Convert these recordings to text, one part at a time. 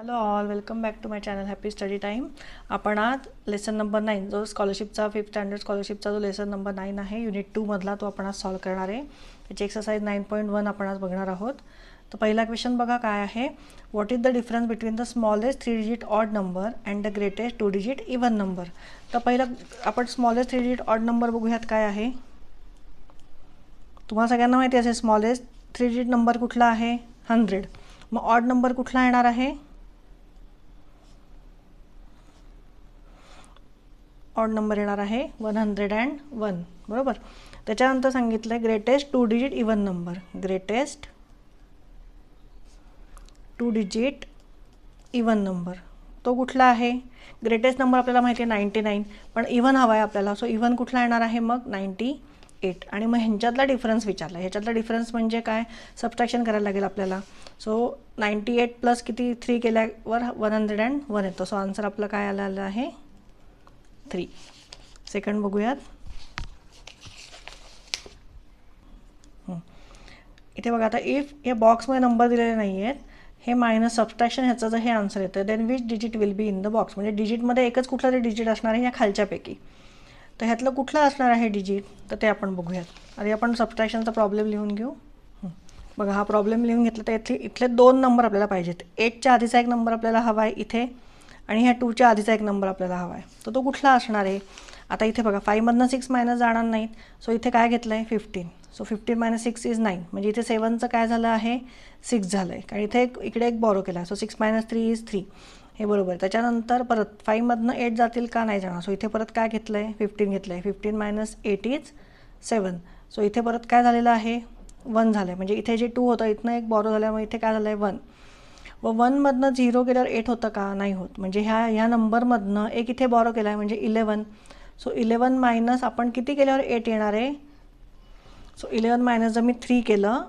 Hello all, welcome back to my channel happy study time. आपण आज lesson number 9 जो स्कॉलरशिपचा 5th standard स्कॉलरशिपचा जो lesson number 9 आहे unit 2 मधला तो आपण आज सॉल्व करणार आहे. त्याची एक्सरसाइज 9.1 आपण आज बघणार आहोत. तर पहिला क्वेश्चन बघा काय आहे. What is the difference between the smallest 3 digit odd number and the greatest 2 digit even number. तर पहिला आपण स्मॉलेस्ट 3 डिजिट ऑड नंबर बघूयात काय आहे. तुम्हाला सगळ्यांना माहिती असेल स्मॉलेस्ट 3 डिजिट नंबर कुठला आहे 100. मग ऑड नंबर कुठला येणार आहे. ऑड नंबर येणार आहे 101 बरोबर. त्याच्यानंतर सांगितलं greatest 2 digit even number. Greatest 2 digit even number तो कुठला आहे. ग्रेटेस्ट नंबर आपल्याला माहिती आहे 99 पण इवन हवा आहे आपल्याला. सो इवन कुठला येणार आहे मग 98. आणि मग ह्यांच्यातला डिफरन्स विचारला. ह्याच्यातला डिफरन्स म्हणजे काय सबट्रॅक्शन करायला लागेल आपल्याला. सो 98 प्लस किती 3 केल्यावर 101 येतो. सो आन्सर आपलं काय आलं आहे 3. सेकंड बघूयात. इथे बघा आता इफ या बॉक्समध्ये नंबर दिलेले नाही आहेत हे मायनस सबट्रॅक्शन ह्याचं जर हे आन्सर येतं then which digit will be in the box. म्हणजे डिजिटमध्ये एकच कुठलं तरी डिजिट असणार आहे या खालच्यापैकी. तर ह्यातलं कुठलं असणार आहे डिजिट तर ते आपण बघूयात. आधी आपण सबट्रॅक्शनचा प्रॉब्लेम लिहून घेऊ. बघा हा प्रॉब्लेम लिहून घेतला तर इथले 2 नंबर आपल्याला पाहिजेत. 8च्या आधीचा एक नंबर आपल्याला हवा आहे इथे आणि ह्या 2च्या आधीचा एक नंबर आपल्याला हवा आहे. तर तो कुठला असणार आहे. आता इथे बघा 5मधनं 6 मायनस जाणार नाहीत. सो इथे काय घेतलं आहे 15. So 15 - 6 is 9. म्हणजे इथे 7चं काय झालं आहे 6 झालं आहे. कारण इथे इकडे एक बॉरो केला आहे. सो 6 - 3 इज 3 हे बरोबर. त्याच्यानंतर परत 5मधनं 8 जातील का नाही जाणार. सो इथे परत काय घेतलं आहे 15 घेतलं आहे. 15 - 8 इज 7. सो इथे परत काय झालेलं आहे 1 झालं आहे. म्हणजे इथे जे 2 होतं इथनं एक बॉरो झाल्यामुळे इथे काय झालं आहे 1. व 1मधनं 0 केल्यावर 8 होतं का नाही होत. म्हणजे ह्या नंबरमधनं एक इथे बॉरो केला आहे म्हणजे 11. सो 11 मायनस आपण किती केल्यावर 8 येणार आहे. सो 11 मायनस जर मी 3 केलं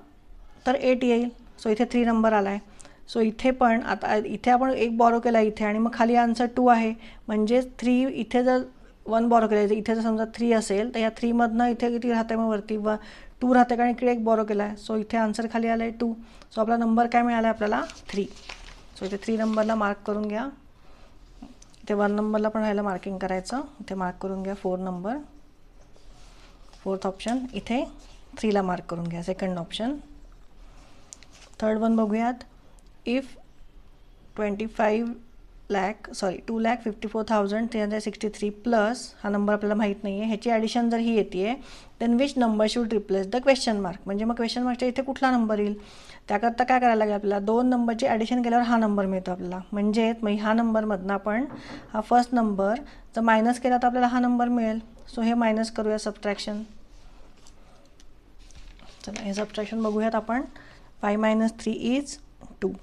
तर 8 येईल. सो इथे 3 नंबर आला आहे. सो इथे पण आता इथे आपण एक बॉरो केला इथे आणि मग खाली आन्सर 2 आहे. म्हणजे 3 इथे जर 1 बॉरो केला इथे जर समजा 3 असेल तर या 3मधनं इथे किती राहते मग वरती 2 राहते कारण इकडे एक बॉरो केला आहे. सो इथे आन्सर खाली आला आहे 2. सो आपला नंबर काय मिळाला आहे आपल्याला 3. सो इथे 3 नंबरला मार्क करून घ्या. इथे 1 नंबरला पण राहायला मार्किंग करायचं. इथे मार्क करून घ्या 4 नंबर 4th ऑप्शन. इथे 3ला मार्क करून घ्या सेकंड ऑप्शन. थर्ड वन बघूयात. इफ 2,54,363 प्लस हा नंबर आपल्याला माहीत नाही आहे ह्याची ॲडिशन जर ही येते आहे then which number should replace the question mark. म्हणजे मग क्वेश्चन मार्कच्या इथे कुठला नंबर येईल. त्याकरता काय करायला लागेल आपल्याला 2 नंबरची ॲडिशन केल्यावर हा नंबर मिळतो आपल्याला. म्हणजे मग ह्या नंबरमधनं आपण हा फर्स्ट नंबर जर मायनस केला तर आपल्याला हा नंबर मिळेल. सो हे मायनस करूया सबट्रॅक्शन. चला हे सबट्रॅक्शन बघूयात आपण. 5 - 3 इज 2.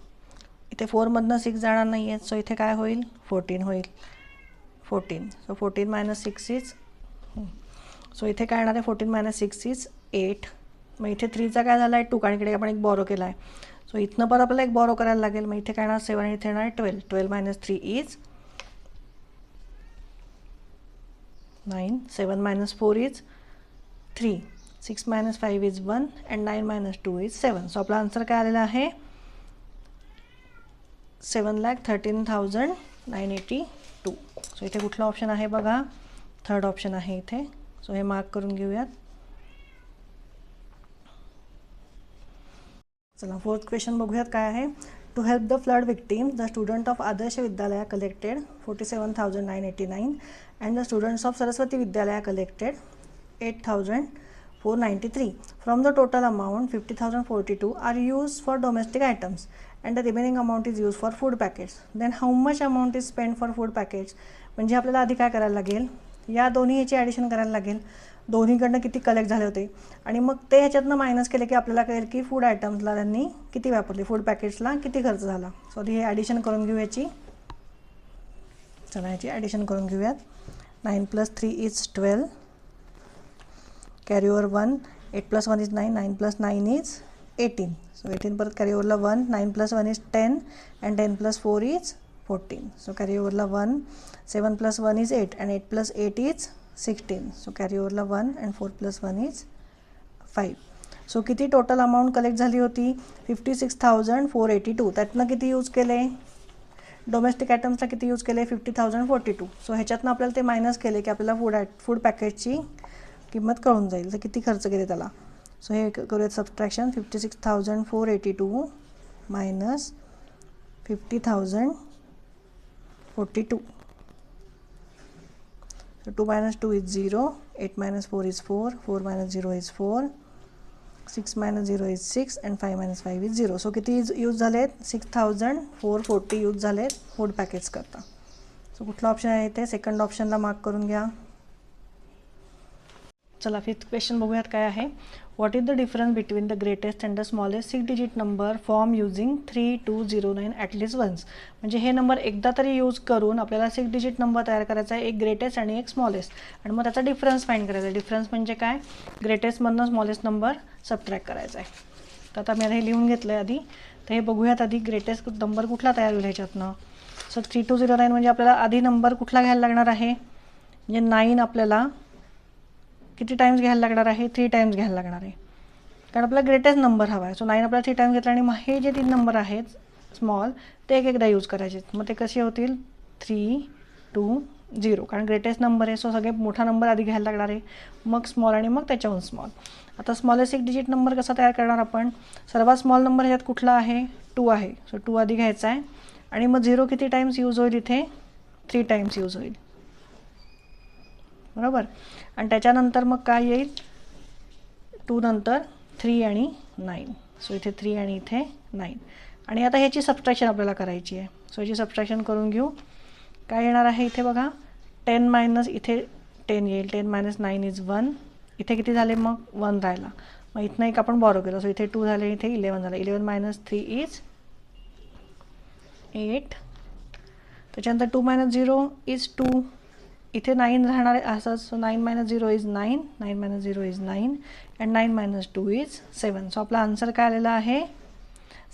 इथे 4मधनं 6 जाणार नाही आहेत. सो इथे काय होईल 14 होईल 14. सो 14 - 6 इज सो इथे काय येणार आहे 14 - 6 इज 8. मग इथे 3चा काय झाला आहे 2 कारण इकडे आपण एक बॉरो केला आहे. सो इथनं पण आपल्याला एक बॉरो करायला लागेल. मग इथे काय येणार 7 आणि इथे येणार 12. 12 - 3 is 9. 7 - 4 is 3. 6 - 5 is 1 and 9 - 2 is 7. So आपला आन्सर काय आलेला आहे 7,13,982. सो इथे कुठला ऑप्शन आहे बघा थर्ड ऑप्शन आहे इथे. सो हे मार्क करून घेऊयात. चला 4th क्वेश्चन बघूयात काय आहे. To help the flood victim the student of Adarsh Vidyalaya collected 47,989 and the students of Saraswati Vidyalaya collected 8,493. From the total amount 50,042 are use for domestic items and the remaining amount is use for food packets. Then how much amount is spend for food packets. म्हणजे आपल्याला आधी काय करायला लागेल या दोन्ही ह्याची addition करायला लागेल. दोन्हीकडनं किती कलेक्ट झाले होते आणि मग ते ह्याच्यातनं मायनस केले की आपल्याला कळेल की फूड आयटम्सला त्यांनी किती वापरले फूड पॅकेट्सला किती खर्च झाला. सो आधी हे ॲडिशन करून घेऊ याची. चला ह्याची ॲडिशन करून घेऊयात. 9 + 3 is 12. Carry over 1. 8 + 1 is 9. 9 + 9 is 18. So 18 परत कॅरी ओव्हरला 1. 9 + 1 is 10 and 10 + 4 is 14. So carry ओव्हरला 1. 7 + 1 is 8 and 8 + 8 is 16. So carry ओव्हरला 1 अँड 4 + 1 इज 5. सो किती टोटल अमाऊंट कलेक्ट झाली होती 56,482. त्यातनं किती यूज केले डोमेस्टिक आयटम्सला किती यूज केले 50,042. सो ह्याच्यातनं आपल्याला ते मायनस केले की आपल्याला फूड पॅकेजची किंमत कळून जाईल तर किती खर्च केले त्याला. सो हे करूयात subtraction. 56,482 minus 50,042. So 2 minus 2 is 0, 8 minus 4 is 4, 4 minus 0 is 4, 6 minus 0 is 6 and 5 minus 5 is 0. So किती यूज झालेत 6,440 यूज झालेत फूड पॅकेज करता. सो कुठला ऑप्शन आहे ते सेकंड ऑप्शनला मार्क करून घ्या. चला फिफ्थ क्वेश्चन बघूयात काय आहे. What is the difference between the greatest and the smallest 6 digit number form using 3209 at least once. म्हणजे हे नंबर एकदा तरी यूज करून आपल्याला 6 डिजिट नंबर तयार करायचा आहे, एक ग्रेटेस्ट आणि एक स्मॉलेस्ट, आणि मग त्याचा डिफरन्स फाइंड करायचा आहे. डिफरन्स म्हणजे काय, ग्रेटेस्टमधनं स्मॉलेस्ट नंबर सबट्रॅक्ट करायचा आहे. तर आता मी आता हे लिहून घेतलं आहे आधी. तर हे बघूयात आधी ग्रेटेस्ट नंबर कुठला तयार होईल ह्याच्यातनं. सो 3209 म्हणजे आपल्याला आधी नंबर कुठला घ्यायला लागणार आहे, म्हणजे 9 आपल्याला किती टाइम्स घ्यायला लागणार आहे, 3 टाइम्स घ्यायला लागणार आहे, कारण आपल्याला ग्रेटेस्ट नंबर हवा आहे. सो 9 आपल्याला 3 टाइम्स घेतला आणि मग हे जे 3 नंबर आहेत स्मॉल ते एक एकदा यूज करायचे. मग ते कसे होतील 320, कारण ग्रेटेस्ट नंबर आहे. सो सगळे मोठा नंबर आधी घ्यायला लागणार आहे, मग स्मॉल आणि मग त्याच्याहून स्मॉल. आता स्मॉलेस्ट 6 डिजिट नंबर कसा तयार करणार आपण. सर्वात स्मॉल नंबर ह्याच्यात कुठला आहे 2 आहे. सो 2 आधी घ्यायचा आहे आणि मग 0 किती टाइम्स यूज होईल इथे 3 टाइम्स यूज होईल, बरोबर. आणि त्याच्यानंतर मग काय येईल 2 नंतर 3 आणि 9. सो इथे 3 आणि इथे 9. आणि आता ह्याची सबट्रॅक्शन आपल्याला करायची आहे. सो ह्याची सबट्रॅक्शन करून घेऊ. काय येणार आहे इथे बघा 10 मायनस इथे 10 येईल. 10 मायनस 9 इज 1. इथे किती झाले मग 1 राहिला. मग इथनं एक आपण बॉरो केलं. सो इथे 2 झाले, इथे 11 झालं. 11 मायनस 3 इज 8. त्याच्यानंतर 2 मायनस 0 इज 2. इथे 9 राहणार आहे असंच. So 9 minus 0 is 9. 9 minus 0 is 9 and 9 minus 2 is 7. So आपला आन्सर काय आलेला आहे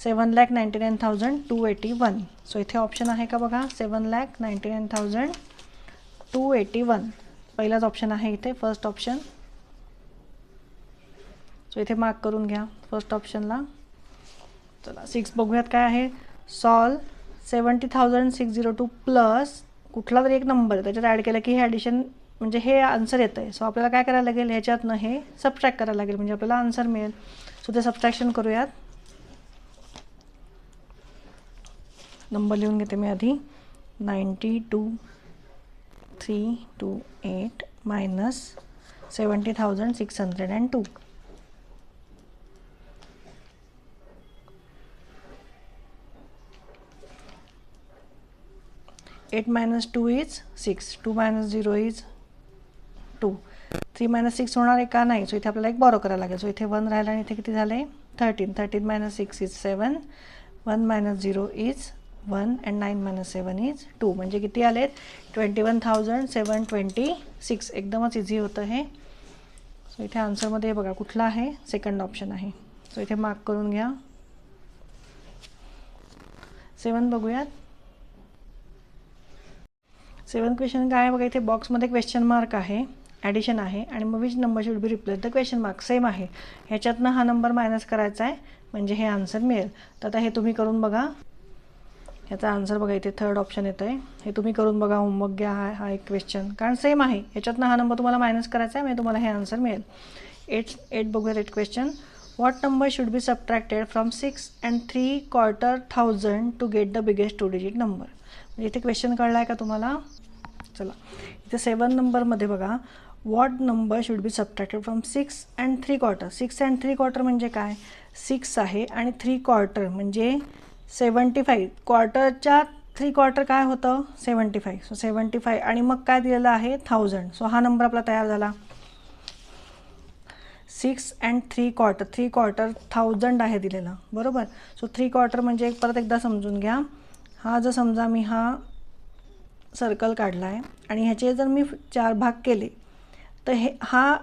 7,99,281. सो इथे ऑप्शन आहे का बघा 7,99,281. पहिलाच ऑप्शन आहे इथे, फर्स्ट ऑप्शन. सो इथे मार्क करून घ्या फर्स्ट ऑप्शनला. चला 6 बघूयात काय आहे. सॉल्व 70,602 प्लस कुठला तरी एक नंबर त्याच्यात ॲड केलं की हे ॲडिशन म्हणजे हे आन्सर येतं आहे. सो आपल्याला काय करायला लागेल ह्याच्यातनं हे सबट्रॅक्ट करायला लागेल म्हणजे आपल्याला आन्सर मिळेल. सो ते सबट्रॅक्शन करूयात. नंबर लिहून घेते मी आधी. 92,328 minus 70,602. 8 minus 2 is 6. 2 minus 0 is 2. 3 minus 6 होणार आहे का नाही. सो इथे आपल्याला एक बॉरो करायला लागेल. सो इथे 1 राहिला आणि इथे किती झाले 13. 13 minus 6 is 7. 1 minus 0 is 1 and 9 minus 7 is 2. म्हणजे किती आलेत 21,726. एकदमच इझी होतं हे. सो इथे आन्सरमध्ये बघा कुठला आहे सेकंड ऑप्शन आहे. सो इथे मार्क करून घ्या. 7 बघूयात. 7 क्वेश्चन काय आहे बघा. इथे बॉक्समध्ये क्वेश्चन मार्क आहे, ॲडिशन आहे आणि मग which number should be replace the question mark. Same आहे. ह्याच्यातनं हा नंबर मायनस करायचा आहे म्हणजे हे आन्सर मिळेल. तर आता हे तुम्ही करून बघा. ह्याचा आन्सर बघा इथे थर्ड ऑप्शन येतं आहे. हे तुम्ही करून बघा, होमवर्क घ्या. हा एक क्वेश्चन कारण सेम आहे. ह्याच्यातनं हा नंबर तुम्हाला मायनस करायचा आहे म्हणजे तुम्हाला हे आन्सर मिळेल. 8 बघूयात. 8 question. What number should be subtracted from 6 and 3/4,000 to get the biggest 2 digit number. म्हणजे इथे क्वेश्चन कळला आहे का तुम्हाला. चला इथे 7 नंबरमध्ये बघा what number should be subtracted from 6 and 3/4. 6 and 3/4 म्हणजे काय 6 आहे आणि 3/4 म्हणजे 75. क्वार्टरच्या 3/4 काय होतं 75. सो 75 आणि मग काय दिलेलं आहे 1000. सो हा नंबर आपला तयार झाला. 6 and 3/4. 3/4 1000 आहे दिलेला, बरोबर. सो 3/4 म्हणजे परत एकदा समजून घ्या. हा जर समजा मी हा सर्कल काढला आहे आणि ह्याचे जर मी 4 भाग केले तर हे हा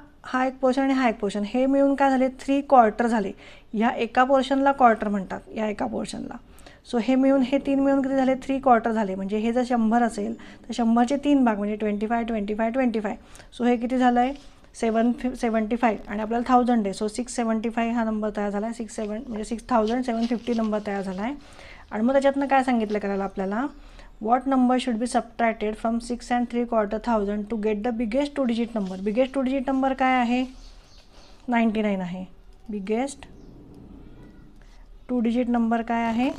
एक पोर्शन आणि हा एक पोर्शन हे मिळून काय झाले 3/4 झाले. ह्या एका पोर्शनला क्वार्टर म्हणतात, या एका पोर्शनला. सो हे मिळून हे 3 मिळून किती झाले 3/4 झाले. म्हणजे हे जर 100 असेल तर 100चे 3 भाग म्हणजे 25 25 25. सो हे किती झालं आहे 775 आणि आपल्याला 1000 आहे. सो 675 हा नंबर तयार झाला आहे. 67 म्हणजे 6,750 नंबर तयार झाला आहे. आणि मग त्याच्यातनं काय सांगितलं करायला आपल्याला, what number should be subtracted from 6 3/4,000 to get the biggest 2 digit number. Biggest 2 digit number काय आहे, 99 आहे. बिगेस्ट 2 डिजिट नंबर काय आहे,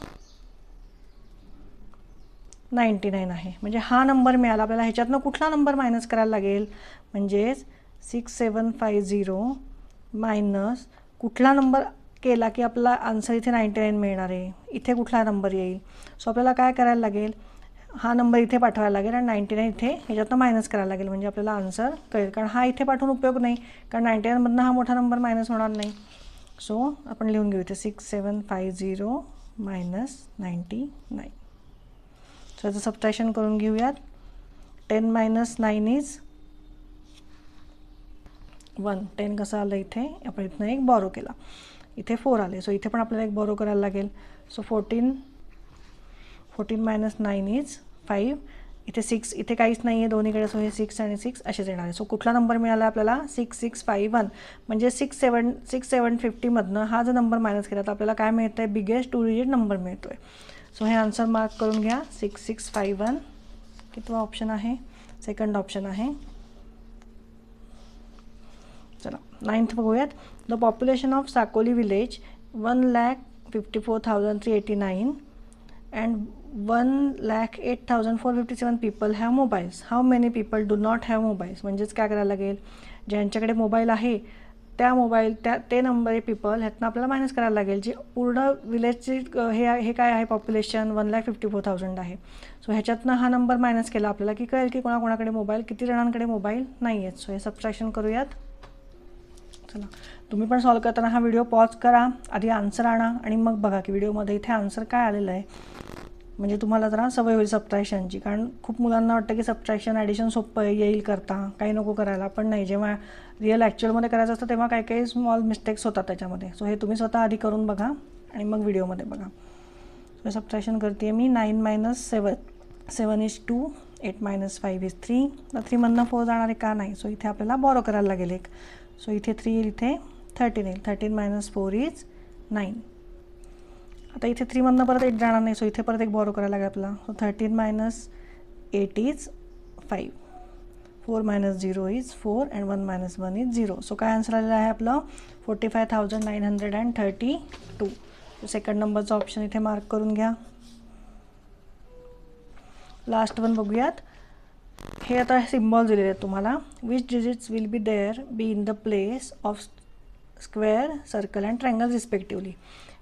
99 आहे. म्हणजे हा नंबर मिळाला आपल्याला. ह्याच्यातनं कुठला नंबर मायनस करायला लागेल, म्हणजेच 6750 मायनस कुठला नंबर केला की आपला आन्सर इथे 99 मिळणार आहे, इथे कुठला नंबर येईल. सो आपल्याला काय करायला लागेल, हा नंबर इथे पाठवायला लागेल आणि 99 इथे ह्याच्यातनं मायनस करायला लागेल, म्हणजे आपल्याला आन्सर कळेल. कारण हा इथे पाठवून उपयोग नाही, कारण 99मधनं हा मोठा नंबर मायनस होणार नाही. सो आपण लिहून घेऊ इथे 6750 मायनस 99. सो याचं सबट्रॅक्शन करून घेऊयात. 10 - 9 इज 1. 10 कसं आलं इथे, आपण इथनं एक बॉरो केला, इथे 4 आले. सो इथे पण आपल्याला एक बॉरो करायला लागेल. So 14 - 9 is 5. इथे 6, इथे काहीच नाही आहे दोन्हीकडे. सो हे 6 आणि 6 असेच येणार आहे. सो कुठला नंबर मिळाला आपल्याला, 6651. म्हणजे 6750मधनं हा जो नंबर मायनस केला तर आपल्याला काय मिळतं आहे, बिगेस्ट 2 डिजिट नंबर मिळतो आहे. सो हे आन्सर मार्क करून घ्या. 6651 कितवा ऑप्शन आहे, सेकंड ऑप्शन आहे. चला 9th बघूयात. The population of Sakoli village 1,54,389 and 1,08,457 people have mobiles. How many people do not have mobiles. म्हणजेच काय करायला लागेल, ज्यांच्याकडे मोबाईल आहे ते नंबर पीपल ह्यातनं आपल्याला मायनस करायला लागेल. जी पूर्ण विलेजची हे काय आहे, पॉप्युलेशन 1,54,000 आहे. सो ह्याच्यातनं हा नंबर मायनस केला आपल्याला की कळेल की कोणाकोणाकडे मोबाईल, किती जणांकडे मोबाईल नाही आहेत. सो हे सबट्रॅक्शन करूयात. चला तुम्ही पण सॉल्व करताना हा व्हिडिओ पॉज करा, आधी आन्सर आणा आणि मग बघा की व्हिडिओमध्ये इथे आन्सर काय आलेलं आहे. म्हणजे तुम्हाला जरा सवय होईल सबट्रॅक्शनची. कारण खूप मुलांना वाटतं की सबट्रॅक्शन ॲडिशन सोपं आहे, येईल करता, काही नको करायला. पण नाही, जेव्हा रिअल ॲक्च्युअलमध्ये करायचं असतं तेव्हा काही काही स्मॉल मिस्टेक्स होतात त्याच्यामध्ये. सो हे तुम्ही स्वतः आधी करून बघा आणि मग व्हिडिओमध्ये बघा. सो सबट्रॅक्शन करते मी. 9 - 7 इज 2. 8 - 5 इज 3. तर 3मधनं 4 जाणार आहे का, नाही. सो इथे आपल्याला बॉरो करायला लागेल एक. सो इथे 3 येईल, इथे 13 येईल. 13 - 4 इज 9. आता इथे 3मधनं परत 8 जाणार नाही. सो इथे परत एक बॉरो करायला लागेल आपला. So 13 - 8 is 5. 4 - 0 is 4 and 1 - 1 is 0. So काय आन्सर आलेलं आहे आपलं, 45,932. सेकंड नंबरचा ऑप्शन इथे मार्क करून घ्या. लास्ट वन बघूयात. हे आता सिम्बॉल दिलेले आहेत तुम्हाला. Which digits will be there be in the place of square, circle and triangle respectively.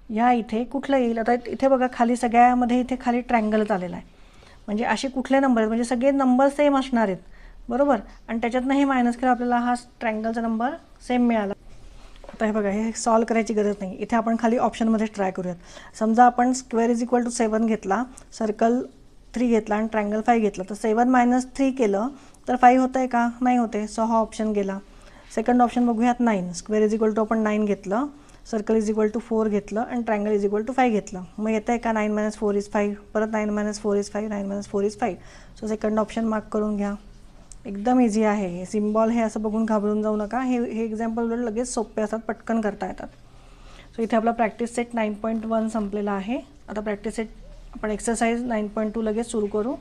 ह्या इथे कुठलं येईल. आता इथे बघा खाली सगळ्यामध्ये इथे खाली ट्रँगलच आलेला आहे. म्हणजे असे कुठले नंबर आहेत, म्हणजे सगळे नंबर सेम असणार आहेत, बरोबर. आणि त्याच्यातनं हे मायनस केलं आपल्याला हा ट्रँगलचा नंबर सेम मिळाला. आता हे बघा, हे सॉल्व करायची गरज नाही. इथे आपण खाली ऑप्शनमध्येच ट्राय करूयात. समजा आपण स्क्वेअर इज इक्वल टू 7 घेतला, सर्कल 3 घेतला आणि ट्रँगल 5 घेतला. तर 7 - 3 केलं तर 5 होतं आहे का, नाही होते. सो हा ऑप्शन गेला. सेकंड ऑप्शन बघूयात. 9 स्क्वेअर इज इक्वल टू आपण 9 घेतलं, सर्कल इज इक्वल टू 4 घेतलं आणि ट्रँगल इज इक्वल टू 5 घेतलं. मग येतं आहे का, 9 - 4 इज 5. परत 9 - 4 is 5, 9 - 4 is 5. So second option mark करून घ्या. एकदम इझी आहे. हे सिम्बॉल हे असं बघून घाबरून जाऊ नका. हे एक्झाम्पल लगेच सोपे असतात, पटकन करता येतात. सो इथे आपला प्रॅक्टिस सेट 9.1 संपलेला आहे. आता प्रॅक्टिस सेट आपण एक्सरसाइज 9.2 लगेच सुरू करू.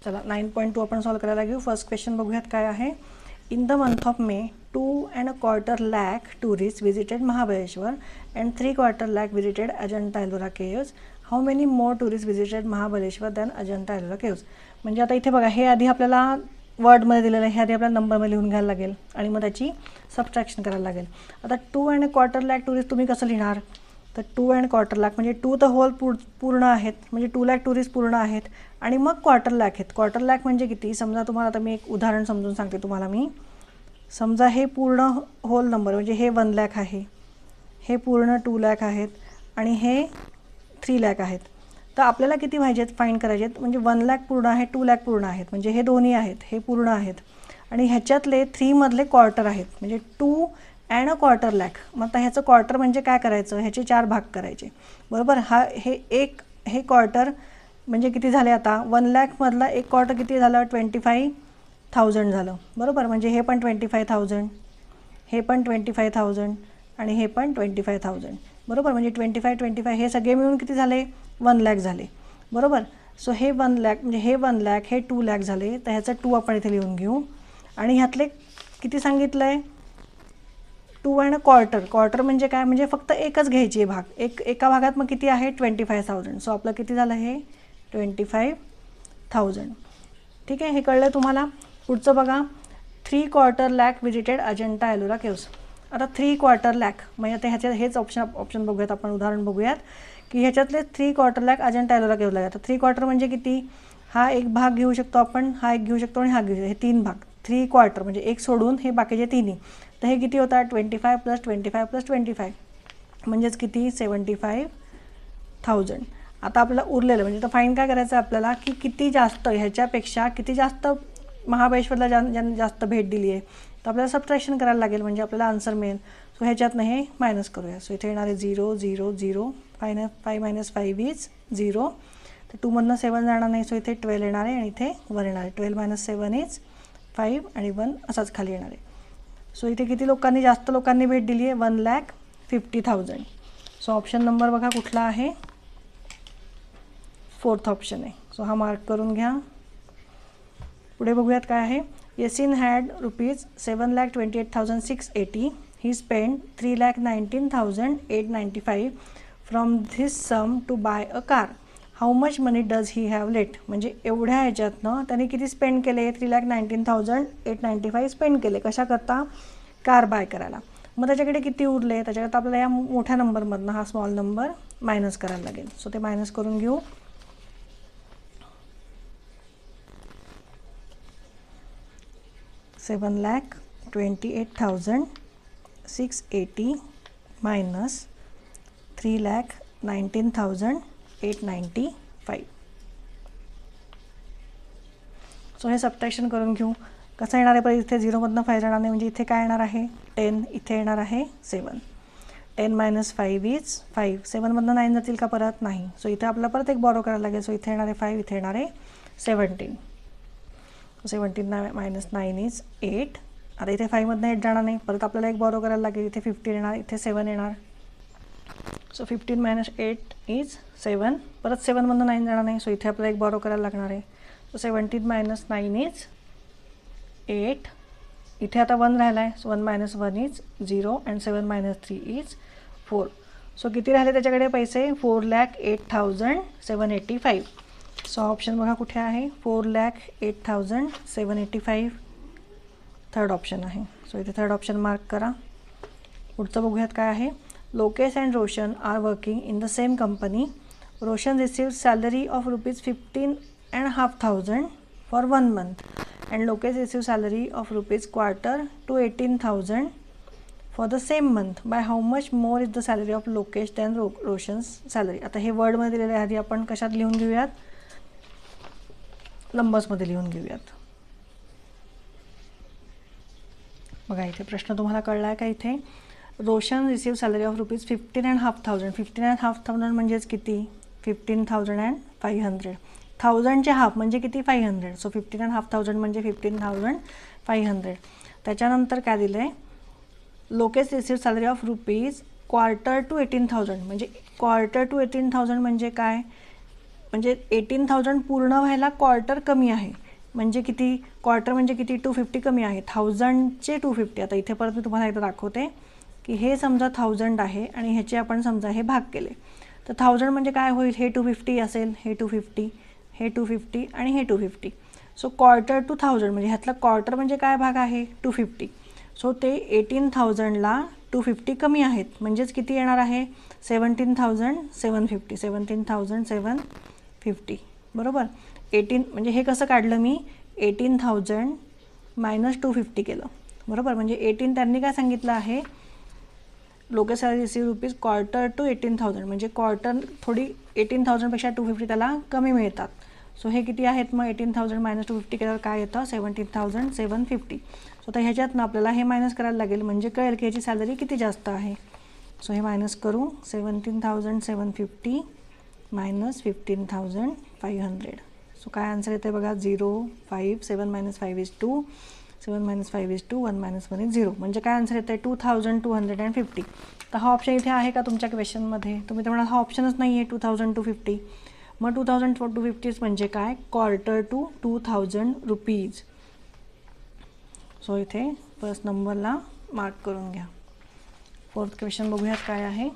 चला 9.2 आपण सॉल्व करायला घेऊ. फर्स्ट क्वेश्चन बघूयात काय आहे. In the month of May 2.25 lakh tourist visited Mahabaleshwar and 3/4 lakh visited Ajanta Ellora caves. How many more tourist visited Mahabaleshwar than Ajanta Ellora caves. म्हणजे आता इथे बघा, हे आधी आपल्याला वर्डमध्ये दिलेलं आहे, हे आधी आपल्याला नंबरमध्ये लिहून घ्यायला लागेल आणि मग त्याची सबट्रॅक्शन करायला लागेल. आता 2.25 lakh टुरिस्ट तुम्ही कसं लिहिणार, तर 2.25 lakh म्हणजे 2 तर होल पूर्ण आहेत, म्हणजे 2 lakh टुरिस्ट पूर्ण आहेत आणि मग 1/4 lakh आहेत. 1/4 lakh म्हणजे किती, समजा तुम्हाला आता मी एक उदाहरण समजून सांगते तुम्हाला मी. समजा हे पूर्ण होल नंबर म्हणजे हे 1 lakh आहे, हे पूर्ण 2 lakh आहेत आणि हे 3 lakh आहेत. तर आपल्याला किती पाहिजेत, फाईंड करायचे आहेत. म्हणजे 1 lakh पूर्ण आहे, 2 lakh पूर्ण आहेत, म्हणजे हे दोन्ही आहेत, हे पूर्ण आहेत आणि ह्याच्यातले 3 मधले क्वार्टर आहेत, म्हणजे 2.25 lakh. मग आता ह्याचं क्वार्टर म्हणजे काय करायचं, ह्याचे 4 भाग करायचे, बरोबर. हे क्वार्टर म्हणजे किती झाले, आता 1 lakh मधला एक क्वार्टर किती झालं, 25,000 झालं, बरोबर. म्हणजे हे पण 25,000, हे पण 25,000 आणि हे पण 25,000, बरोबर. म्हणजे 25 हे सगळे मिळून किती झाले, 1 लाख झाले, बरोबर. सो हे 1 लाख म्हणजे हे 1 लाख हे 2 लाख झाले, तर ह्याचं 2 आपण इथे लिहून घेऊ. आणि ह्यातले किती सांगितलं आहे, 2 आणि क्वार्टर म्हणजे काय, म्हणजे फक्त एकच घ्यायची आहे भाग, एका भागात मग किती आहे 25,000. सो आपलं किती झालं हे 25,000. ठीक आहे, हे कळलं तुम्हाला. पुढचं बघा, 3/4 लाख विजिटेड अजंठा एलोरा केव्स. आता 3/4 लाख म्हणजे आता ह्याच्यात हेच ऑप्शन बघूयात आपण, उदाहरण बघूयात की ह्याच्यातले 3/4 लाख अजंठा एलोरा केव्सला जातात. 3/4 म्हणजे किती, हा एक भाग घेऊ शकतो आपण, हा एक घेऊ शकतो आणि हा घेऊ शकतो, हे 3 भाग. 3/4 म्हणजे एक सोडून हे बाकीचे तिन्ही, तर हे किती होतात 25 + 25 + 25 म्हणजेच किती 75,000. आता आपल्याला उरलेलं म्हणजे तर फाईन काय करायचं आहे आपल्याला, की किती जास्त ह्याच्यापेक्षा किती जास्त महाबळेश्वरला ज्यांनी जास्त भेट दिली आहे, तर आपल्याला सबट्रॅक्शन करायला लागेल म्हणजे आपल्याला आन्सर मिळेल. सो ह्याच्यातनं हे मायनस करूया. सो इथे येणार आहे 0 0 0, 5 - 5 इज 0. तर 2 मधनं 7 जाणार नाही, सो इथे 12 येणार आहे आणि इथे 1 येणार आहे. 12 - 7 इज 5 आणि 1 असाच खाली येणार आहे. सो इथे किती लोकांनी, जास्त लोकांनी भेट दिली आहे 1,50,000. सो ऑप्शन नंबर बघा कुठला आहे, 4th ऑप्शन आहे. सो हा मार्क करून घ्या. पुढे बघूयात काय आहे. Yasin had ₹7,28,680. He spend ₹3,19,895 from this sum to buy a car. How much money does he have left. म्हणजे एवढ्या ह्याच्यातनं त्यांनी किती स्पेंड केले, 3,19,895 स्पेंड केले. कशा करता, कार बाय करायला. मग त्याच्याकडे किती उरले, त्याच्याकरता आपल्याला या मोठ्या नंबरमधनं हा स्मॉल नंबर मायनस करायला लागेल. सो ते मायनस करून घेऊ. 7,28,680 minus 3,19,895. सो हे सबट्रॅक्शन करून घेऊ. कसं येणार आहे, पण इथे 0मधनं 5 जाणार नाही, म्हणजे इथे काय येणार आहे 10, इथे येणार आहे 7. 10 - 5 इज 5. 7मधनं 9 जातील का परत, नाही. सो इथे आपल्याला परत एक बॉरो करायला लागेल. सो इथे येणार आहे 5, इथे येणार आहे 17. 17 - 9 इज 8. आता इथे 5मधनं 8 जाणार नाही, परत आपल्याला एक बॉरो करायला लागेल. इथे 15 येणार, इथे 7 येणार. So 15 - 8 is 7. परत 7मधनं 9 जाणार नाही, सो इथे आपल्याला एक बॉरो करायला लागणार आहे. So 17 - 9 is 8. इथे आता 1 राहिला आहे. So 1 - 1 is 0 and 7 - 3 is 4. So किती राहिले त्याच्याकडे पैसे, 4,08,785. सो ऑप्शन बघा कुठे आहे, 4,08,785 थर्ड ऑप्शन आहे. सो इथे थर्ड ऑप्शन मार्क करा. पुढचं बघूयात काय आहे. Lokesh and Roshan are working in the same company. Roshan receive salary of ₹15,500 for 1 month and Lokesh receives salary of ₹2,400 to 18,000 for the same month. By how much more is the salary of Lokesh than Roshan's salary? आता हे वर्डमध्ये दिलेलं आहे, आधी आपण कशात लिहून घेऊयात, नंबर्समध्ये लिहून घेऊयात. बघा इथे प्रश्न तुम्हाला कळला आहे का. इथे रोशन रिसिव्ह सॅलरी ऑफ ₹15,500. 15,500 म्हणजेच किती, 15,500. 1000चे हाफ म्हणजे किती, 500. सो 15,500 म्हणजे 15,500. त्याच्यानंतर काय दिलं आहे, Lokesh receive salary of ₹2,400 to 18,000. म्हणजे ₹2,400 to 18,000 म्हणजे काय, म्हणजे 18,000 पूर्ण व्हायला क्वार्टर कमी आहे. म्हणजे किती, क्वार्टर म्हणजे किती, 250 कमी आहे. 1000चे 250. आता इथे परत मी तुम्हाला एकदा दाखवते की हे समजा 1000 आहे आणि ह्याचे आपण समजा हे भाग केले, तर 1000 म्हणजे काय होईल, हे 250 असेल, हे 250, हे 250 आणि हे 250. सो क्वार्टर टू 1000 म्हणजे ह्यातला क्वार्टर म्हणजे काय भाग आहे, 250. सो ते 18,000ला 250 कमी आहेत, म्हणजेच किती येणार आहे, 17,750. 17,750 बरोबर. 18 म्हणजे हे कसं काढलं मी, 18,000 - 250 केलं बरोबर. म्हणजे 18 त्यांनी काय सांगितलं आहे, लोकेश सॅलरी रिसिव्ह ₹2,400 to 18,000 म्हणजे क्वार्टर थोडी 18,000पेक्षा 250 त्याला कमी मिळतात. सो हे किती आहेत मग, 18,000 - 250 केल्यावर काय येतं, 17,750. सो आता ह्याच्यातनं आपल्याला हे मायनस करायला लागेल, म्हणजे कळेल की ह्याची सॅलरी किती जास्त आहे. सो हे मायनस करू, 17,750 - 15,500. सो काय आन्सर येते बघा, 0, 5, 7 - 5 is 2, 7 - 5 is 2, 1 - 1 is 0. म्हणजे काय आन्सर येतं आहे 2250. तर हा ऑप्शन इथे आहे का तुमच्या क्वेश्चनमध्ये? तुम्ही तर म्हणाल हा ऑप्शनच नाही आहे 2250. मग 2250 म्हणजे काय? Quarter to 2000 rupees. सो इथे फर्स्ट नंबरला मार्क करून घ्या. फोर्थ क्वेश्चन बघूयात काय आहे.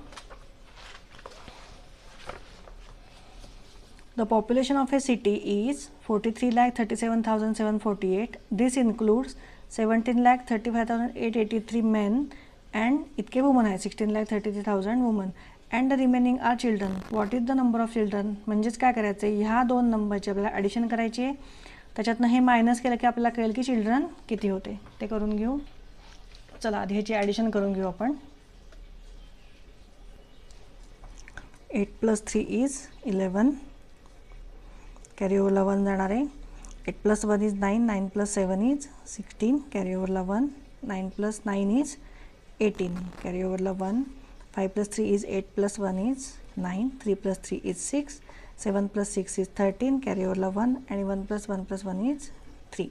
The population of a city is 43,37,748. This includes 17,35,883 men and इतके वुमन आहे 16,33,000 woman and the remaining are children. What is the number of children? म्हणजेच काय करायचं आहे, ह्या दोन नंबरची आपल्याला ॲडिशन करायची आहे. त्याच्यातनं हे मायनस केलं की आपल्याला कळेल की चिल्ड्रन किती होते. ते करून घेऊ. चला आधी ह्याची ॲडिशन करून घेऊ आपण. 8 + 3 is 11. कॅरी ओव्हरला 1 जाणार आहे. 8 + 1 is 9, 9 + 7 is 16, कॅरी ओव्हरला 1, 9 + 9 is 18, कॅरी ओव्हरला 1, 5 + 3 is 8 + 1 is 9, 3 + 3 is 6, 7 + 6 is 13, carry ओव्हरला 1 आणि 1 + 1 + 1 is 3.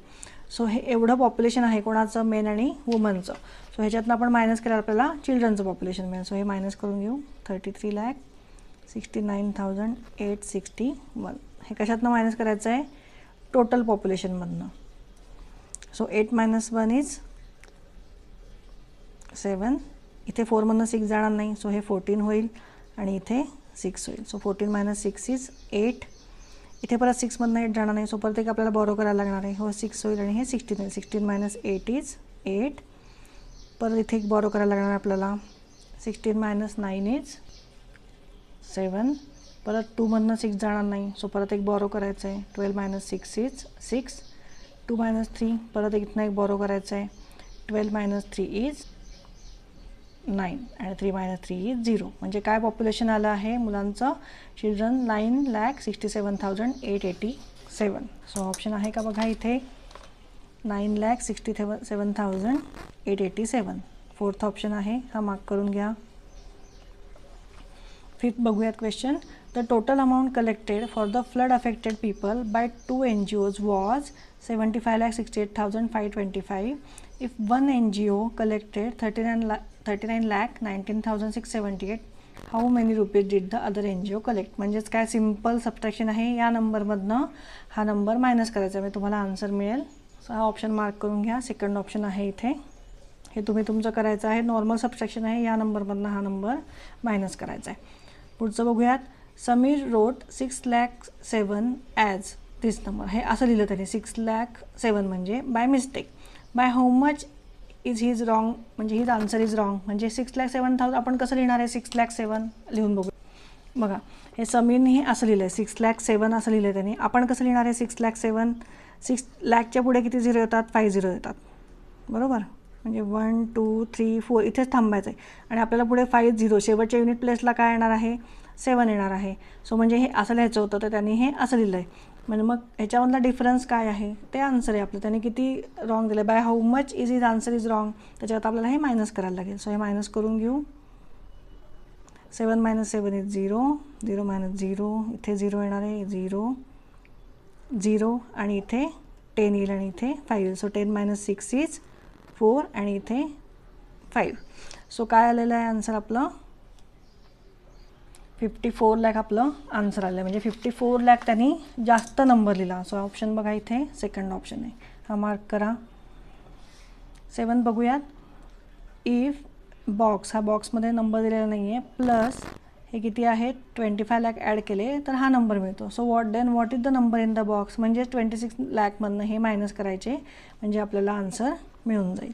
सो हे एवढं पॉप्युलेशन आहे कोणाचं? मेन आणि वुमनचं. सो ह्याच्यातनं आपण मायनस केल्यावर आपल्याला चिल्ड्रनचं पॉप्युलेशन मिळेल. सो हे मायनस करून घेऊ. 33,69,861. हे कशातनं मायनस करायचं आहे? टोटल पॉप्युलेशनमधनं. So 8 - 1 is 7. इथे 4मधनं 6 जाणार नाही. सो हे 14 होईल आणि इथे 6 होईल. So 14 - 6 is 8. इथे परत 6मधनं 8 जाणार नाही. सो परत एक आपल्याला बॉरो करायला लागणार आहे. हो 6 होईल आणि हे 16 होईल. 16 - 8 is 8. परत इथे एक बॉरो करायला लागणार आहे आपल्याला. 16 - 9 is 7. परत 2मधनं 6 जाणार नाही. सो परत एक बॉरो करायचं आहे. 12 - 6 is 6. 2 - 3 परत इथनं एक बॉरो करायचं आहे. 12 - 3 is 9 आणि 3 - 3 is 0. म्हणजे काय पॉप्युलेशन आलं आहे मुलांचं? चिल्ड्रन 9,67,887. सो ऑप्शन आहे का बघा इथे? 9,67,887. फोर्थ ऑप्शन आहे, हा मार्क करून घ्या. फिफ्थ बघूयात question. The total amount collected for the flood affected people by 2 NGOs was 75,68,525. If 1 NGO collected 39,19,678. How many rupees did the other NGO collect. म्हणजेच काय सिम्पल सबट्रॅक्शन आहे. या नंबरमधनं हा नंबर मायनस करायचा आहे. तुम्हाला आन्सर मिळेल. सो हा ऑप्शन मार्क करून घ्या. सेकंड ऑप्शन आहे इथे. हे तुम्ही तुमचं करायचं आहे. नॉर्मल सबट्रॅक्शन आहे. या नंबरमधनं हा नंबर मायनस करायचा आहे. पुढचं बघूयात. Sameer wrote 6,07,000 as this number. हे असं लिहिलं त्याने 6,07,000 म्हणजे by mistake. By how much is his wrong म्हणजे हिज आन्सर इज रॉंग. म्हणजे 6,07,000 आपण कसं लिहिणार आहे? 6,07,000 लिहून बघू. बघा हे समीरने हे असं लिहिलं आहे 6,07,000 असं लिहिलं आहे त्यांनी. आपण कसं लिहिणार आहे 6,07,000? 6,00,000च्या पुढे किती झिरो येतात? 5 झिरो येतात. बरोबर. म्हणजे 1 2 3 4 इथेच थांबायचं आहे आणि आपल्याला पुढे 5 झिरो शेवटच्या युनिट प्लेसला काय येणार आहे? 7 येणार आहे. सो म्हणजे हे असं लिहायचं होतं तर त्यांनी हे असं लिहिलं आहे. म्हणजे मग ह्याच्यामधला डिफरन्स काय आहे ते आन्सर आहे आपलं. त्यांनी किती रॉंग दिलं? By how much is his answer is wrong. त्याच्यात आपल्याला हे मायनस करायला लागेल. सो हे मायनस करून घेऊ. 7 - 7 इज 0. 0 - 0 इथे 0 येणार आहे. 0 0 आणि इथे 10 येईल आणि इथे 5 येईल. सो 10 - 6 इज 4 आणि इथे 5. सो काय आलेलं आहे आन्सर आपलं? 54 लाख आपलं आन्सर आलं आहे. म्हणजे 54 लाख त्यांनी जास्त नंबर लिहिला. सो ऑप्शन बघा इथे सेकंड ऑप्शन आहे. हा मार्क करा. 7 बघूयात. इफ बॉक्स, हा बॉक्समध्ये नंबर दिलेला नाही आहे, प्लस हे किती आहेत 25 लाख ॲड केले तर हा नंबर मिळतो. So what is the number in the box. म्हणजे 26 लाखमधनं हे मायनस करायचे म्हणजे आपल्याला आन्सर मिळून जाईल.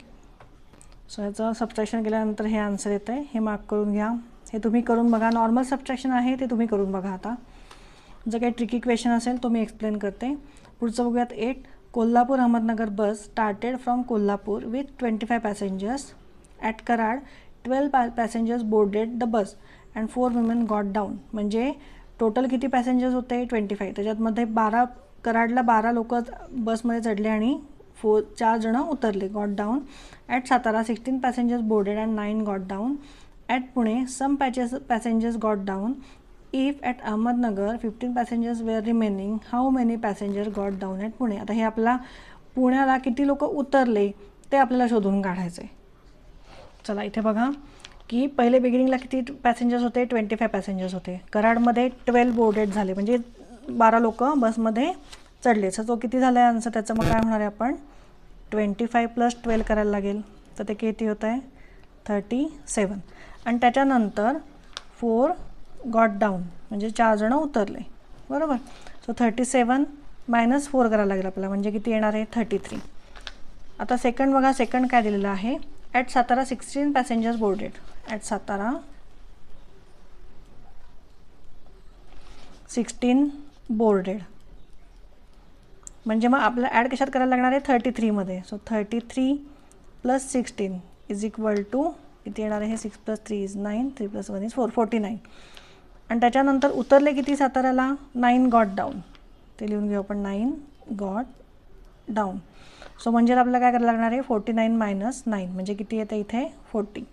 सो ह्याचं सबट्रॅक्शन केल्यानंतर हे आन्सर येतं आहे. हे मार्क करून घ्या. हे तुम्ही करून बघा. नॉर्मल सबट्रॅक्शन आहे ते तुम्ही करून बघा. आता जर काही ट्रिकी क्वेश्चन असेल तो मी एक्सप्लेन करते. पुढचं बघूयात. 8 Kolhapur Ahmednagar bus started from Kolhapur with 25 passengers. At Karad 12 passengers boarded the bus and 4 women got down. म्हणजे टोटल किती पॅसेंजर्स होते? 25. त्याच्यातमध्ये 12 कराडला 12 लोक बसमध्ये चढले आणि 4 जणं उतरले. Got down. At Satara 16 passengers boarded and 9 got down. At Pune some passengers got down. If at Ahmednagar 15 passengers were remaining how many passenger got down at Pune. आता हे आपला पुण्याला किती लोक उतरले ते आपल्याला शोधून काढायचे. चला इथे बघा की पहिले बिगिनिंगला किती पॅसेंजर्स होते, 25 पॅसेंजर्स होते. कराडमध्ये 12 बोर्डेड झाले, म्हणजे 12 लोक बसमध्ये चढले. सो तो किती झाला आहे आन्सर त्याचं? मग काय होणार आहे, आपण 25 + 12 करायला लागेल. तर ते किती होत आहे, 37. आणि त्याच्यानंतर 4 गॉट डाऊन, म्हणजे 4 जण उतरले, बरोबर. सो 37 - 4 करायला लागेल आपल्याला, म्हणजे किती येणार आहे, 33. आता सेकंड बघा, सेकंड काय दिलेलं आहे, at Satara 16 passengers boarded. At Satara 16 boarded, म्हणजे मग आपल्याला ॲड कशात करायला लागणार आहे, 33मध्ये. सो 33 + 16 = किती येणार आहे, 6 + 3 = 9, 3 + 1 = 4, 49. आणि त्याच्यानंतर उतरले किती साताऱ्याला, 9 गॉट डाऊन. ते लिहून घेऊ आपण, 9 गॉट डाऊन. सो म्हणजे आपल्याला काय करायला लागणार आहे, 49 - 9, म्हणजे किती येतं इथे, 40.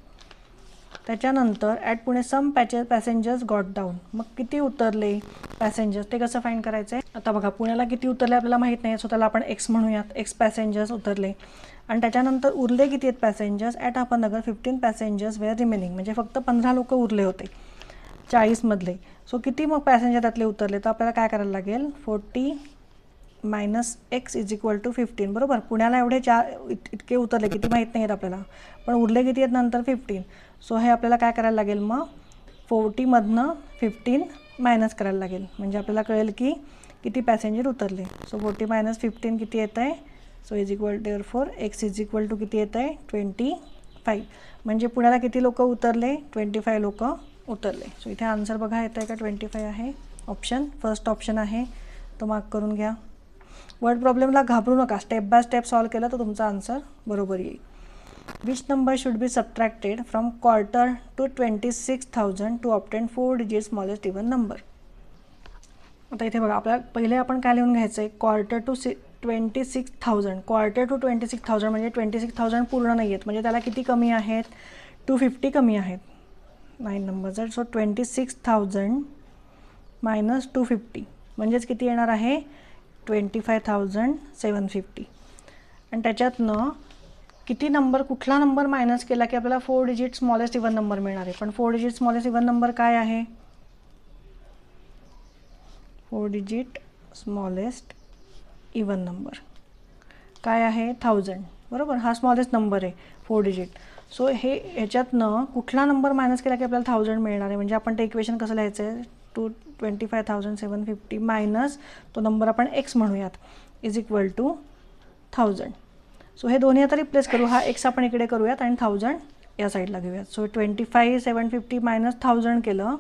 त्याच्यानंतर at Pune some passengers got down, मग किती उतरले पॅसेंजर्स ते कसं फाईंड करायचं आहे. आता बघा पुण्याला किती उतरले आपल्याला माहीत नाही, सो त्याला आपण एक्स म्हणूयात. एक्स पॅसेंजर्स उतरले. आणि त्याच्यानंतर उरले किती आहेत passengers, at Ahmednagar 15 passengers were remaining, म्हणजे फक्त 15 लोक उरले होते 40मधले. सो किती मग पॅसेंजर त्यातले उतरले, तर आपल्याला काय करायला लागेल, 40 - x = 15, बरोबर. पुण्याला एवढे इतके उतरले, किती माहीत नाही आहेत आपल्याला, पण उरले किती आहेत नंतर, 15. सो हे आपल्याला काय करायला लागेल, मग 40मधनं 15 मायनस करायला लागेल, म्हणजे आपल्याला कळेल की किती पॅसेंजर उतरले. सो 40 - 15 किती येतं आहे, सो therefore x = किती येतं आहे, 25. म्हणजे पुण्याला किती लोक उतरले, 25 लोक उतरले. सो इथे आन्सर बघा येतं आहे का, 25 आहे. ऑप्शन फर्स्ट ऑप्शन आहे, तो मार्क करून घ्या. वर्ड प्रॉब्लेमला घाबरू नका, स्टेप बाय स्टेप सॉल्व केलं तर तुमचा आन्सर बरोबर येईल. Which number should be subtracted from quarter to 26,000 to obtain 4 digit smallest even number. आता इथे बघा, आपल्याला पहिले आपण काय लिहून घ्यायचं आहे, क्वार्टर टू 26,000. क्वार्टर टू 26,000 म्हणजे 26,000 पूर्ण नाही आहेत, म्हणजे त्याला किती कमी आहेत, 250 कमी आहेत. 9 नंबर्स आहेत. सो 26,000 - 250 म्हणजेच किती येणार आहे, 25,750. आणि त्याच्यातनं किती नंबर, कुठला नंबर मायनस केला की आपल्याला 4 डिजिट स्मॉलेस्ट इव्हन नंबर मिळणार आहे. पण 4 डिजिट स्मॉलेस्ट इव्हन नंबर काय आहे, 4 डिजिट स्मॉलेस्ट इव्हन नंबर काय आहे, 1000, बरोबर. हा स्मॉलेस्ट नंबर आहे 4 डिजिट. सो हे ह्याच्यातनं कुठला नंबर मायनस केला की आपल्याला 1000 मिळणार आहे, म्हणजे आपण ते इक्वेशन कसं लिहायचं आहे, 25,750 मायनस तो नंबर आपण एक्स म्हणूयात, = 1000. सो हे दोन्ही आता रिप्लेस करू, हा एक्स आपण इकडे करूयात आणि 1000 या साईडला घेऊयात. सो 25,750 - 1000 केलं,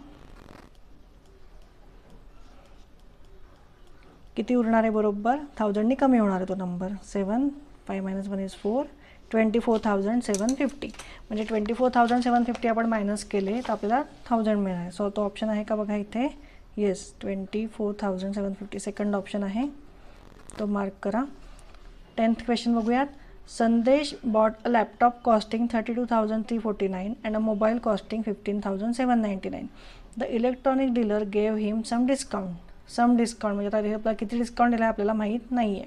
किती उरणार आहे, बरोबर 1000नी कमी होणार आहे तो नंबर. 7, 5 - 1 = 4, 24,750. म्हणजे 24,750 आपण मायनस केले तर आपल्याला 1000 मिळणार आहे. सो तो ऑप्शन आहे का बघा इथे, येस 24,750 सेकंड ऑप्शन आहे, तो मार्क करा. 10th क्वेश्चन बघूयात. Sandesh bought a laptop costing 32,349 and a mobile costing 15,799. The electronic dealer gave him some discount. Some discount म्हणजे आता आपल्याला किती डिस्काउंट दिला आहे आपल्याला माहीत नाही आहे.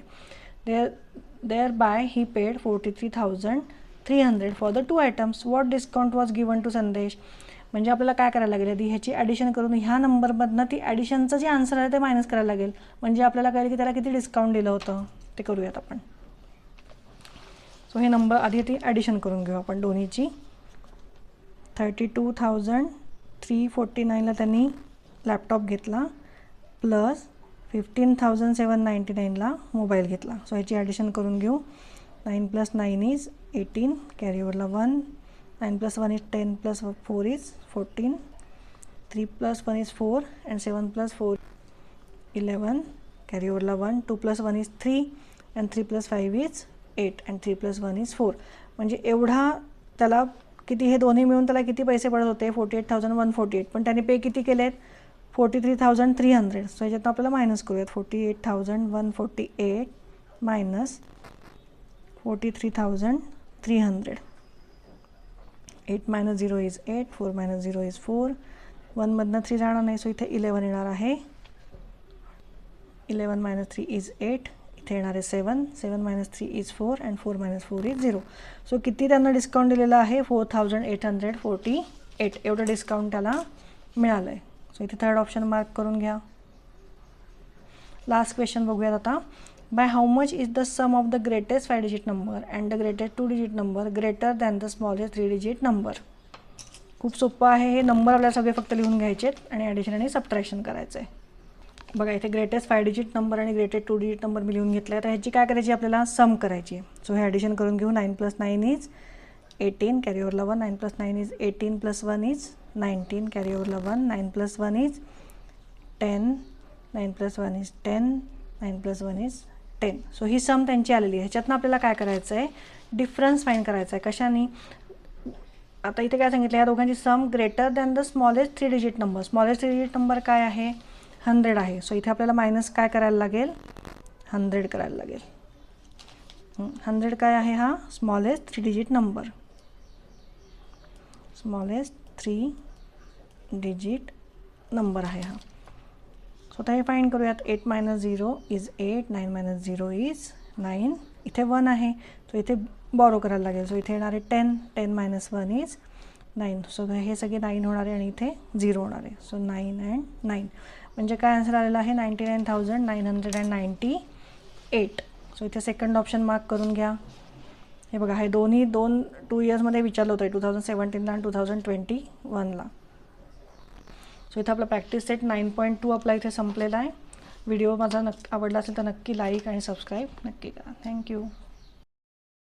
There by he paid 43,300 for the 2 items. What discount was given to Sandesh. म्हणजे आपल्याला काय करायला लागेल, आधी ह्याची ॲडिशन करून ह्या नंबरमधनं ती ॲडिशनचं जे आन्सर आहे ते मायनस करायला लागेल, म्हणजे आपल्याला कळेल की त्याला किती डिस्काउंट दिलं होतं. ते करूयात आपण. सो हे नंबर आधी ती ॲडिशन करून घेऊ आपण दोन्हीची. 32,349ला त्यांनी लॅपटॉप घेतला प्लस 15,799ला मोबाईल घेतला. सो ह्याची ॲडिशन करून घेऊ. 9 + 9 = 18, कॅरीओवरला 1, 9 + 1 = 10 + 4 = 14, 3 + 1 = 4 and 7 + 4 = 11, कॅरीओवरला 1, 2 + 1 = 3 and 3 + 5 = 8 and 3 + 1 = 4. म्हणजे एवढा त्याला किती, हे दोन्ही मिळून त्याला किती पैसे पडत होते, 48,148. पण त्याने पे किती केले आहेत, 43,300. सो ह्याच्यातनं आपल्याला मायनस करूयात. 48,148 मायनस 43,300. 8 - 0 = 8, 4 - 0 = 4, 1मधनं 3 जाणार नाही, सो इथे 11 येणार आहे. 11 - 3 = 8, इथे येणार आहे 7, 7 minus 3 is 4 and 4 minus 4 is 0. So किती त्यांना डिस्काउंट दिलेला आहे? 4848 एवढं डिस्काउंट त्याला मिळालं आहे. सो इथे थर्ड ऑप्शन मार्क करून घ्या. लास्ट क्वेश्चन बघूयात आता. By how much is the sum of the greatest 5 digit number and the greatest 2 digit number greater than the smallest 3 digit number. खूप सोपं आहे हे. नंबर आपल्याला सगळे फक्त लिहून घ्यायचे आहेत आणि ॲडिशन आणि सबट्रॅक्शन करायचं आहे. बघा इथे ग्रेटेस्ट 5 डिजिट नंबर आणि ग्रेटेस्ट 2 डिजिट नंबर मी लिहून घेतला आहे. तर ह्याची काय करायची? आपल्याला सम करायची आहे. सो हे ॲडिशन करून घेऊ. 9 + 9 इज 18, कॅरी ओव्हरला 1. 9 + 9 इज 18 + 1 इज 19, कॅरी ओव्हरला 1. 9 + 1 इज 10, 9 + 1 इज 10, 9 + 1 इज 10. सो ही सम त्यांची आलेली आहे. ह्याच्यातनं आपल्याला काय करायचं आहे? डिफरन्स फाईंड करायचा आहे. कशाने? आता इथे काय सांगितलं? या दोघांची सम greater than the smallest 3 digit number. Smallest 3 digit number काय आहे? 100 आहे. सो इथे आपल्याला मायनस काय करायला लागेल? 100 करायला लागेल. 100 काय आहे? हा smallest 3 digit number. Smallest 3 digit number आहे हा. सो आता हे फाईंड करूयात. 8 - 0 इज 8, 9 - 0 इज 9. इथे 1 आहे. सो इथे बॉरो करायला लागेल. सो इथे येणार आहे 10, 10 - 1 इज 9. सो हे सगळे 9 होणार आहे आणि इथे 0 होणार आहे. सो 9 and 9 म्हणजे काय आन्सर आलेला आहे? 99,998. सो इथे सेकंड ऑप्शन मार्क करून घ्या. हे बघा हे दोन 2 इयर्समध्ये विचारलं होतं, 2017ला आणि 2021ला. सो इथं आपला प्रॅक्टिस सेट 9.2 आपला इथे संपलेला आहे. व्हिडिओ माझा आवडला असेल तर नक्की लाईक आणि सबस्क्राईब नक्की करा. थँक्यू.